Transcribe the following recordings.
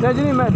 गजनी मैं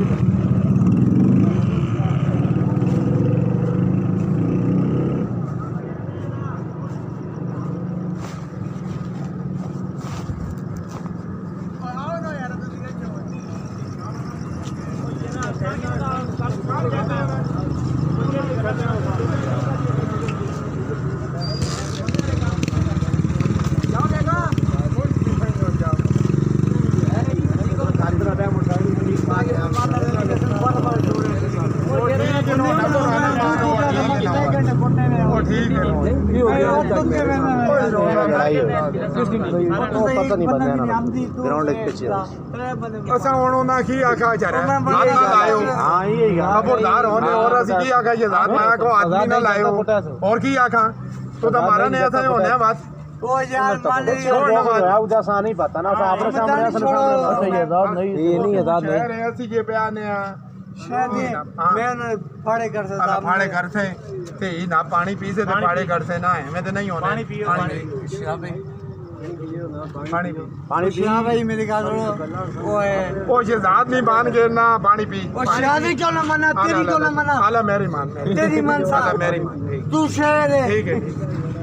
पता नहीं बंदा ग्राउंड के पीछे असा हुन ना की आखा जरा हाथ ना लायो हां ये खबरदार होने और असि की आखा ये हाथ ना को आदमी ना लायो और की आखा तो हमारा ने ऐसा होने बात ओ यार मान ली उदा सा नहीं पता ना आपरे सामने सामने ये आजाद नहीं ये नहीं आजाद नहीं अरे ऐसी के बयान है शायद मैं फाड़े कर से फाड़े घर से ते ही ना पानी पी से फाड़े घर से ना है मैं तो नहीं होने पानी पियो पानी पानी पी भाई मेरी बात सुनो ओ शहजाद नहीं मान के ना पानी पी ओ शादी क्यों ना मना तेरी क्यों ना मना आला मेरी मान तेरी मान आला मेरी मान तू शेर है ठीक है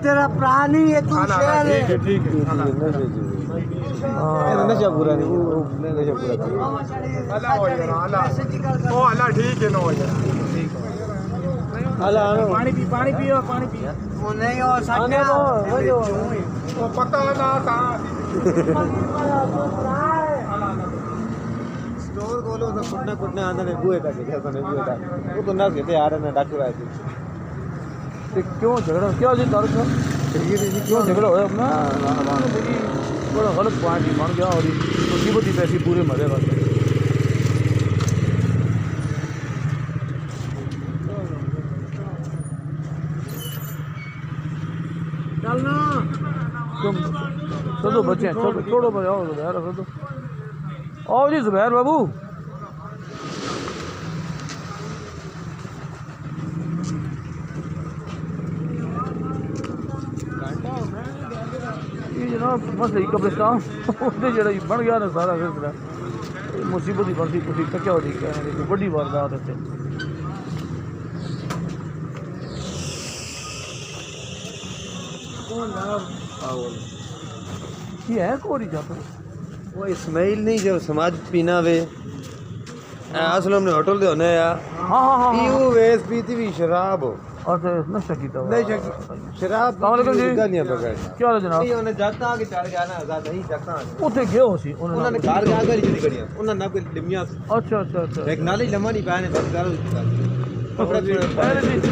तेरा प्राणी है तू शेर है ठीक है नशा पूरा नहीं नशा पूरा अल्लाह हो यार अल्लाह ओ अल्लाह ठीक है नो यार ठीक है अल्लाह पानी पियो पानी पियो वो नहीं हो सकता वो पता ना था स्टोर खोलो तो कुटने आंदा ने बुए का जैसा ने बुए का वो तो ना कहते यार ने डॉक्टर आए थे क्यों झगड़ा क्या जी दर्द है क्यों झगड़ा होया अपना बड़ा गलत पार्टी बन गया और मुसीबत ही पैसे पूरे मरे बस चलना तुम चलो बच्चे छोड़ो बजाओ जुबैर दो आओ जी जुबैर बाबू ये जनाब बस यही कब्रिस्तान जरा बन गया ना सारा सिलसिला मुसीबत ही बनती कुछ क्या हो रही बड़ी वारदात है ये है कोरी जाता वो इस्माइल नहीं जो समाज पीना वे असलम ने होटल दे होने या हाँ हाँ हाँ यू वेस पीती भी शराब हो और नशा कीता नहीं शराब जी गालियां पकड़ क्या हाल है जनाब नहीं उन्हें जाता आगे चढ़ गया ना आजाद नहीं जाता ਉੱਥੇ ਗਿਆ ਹੋ ਸੀ उन्होंने घर के आगे चली गड़ियां उन्होंने ना कोई लिमियां अच्छा अच्छा अच्छा एक नाली लम्मा नहीं पाया ने बस करो कपड़ा पहले जी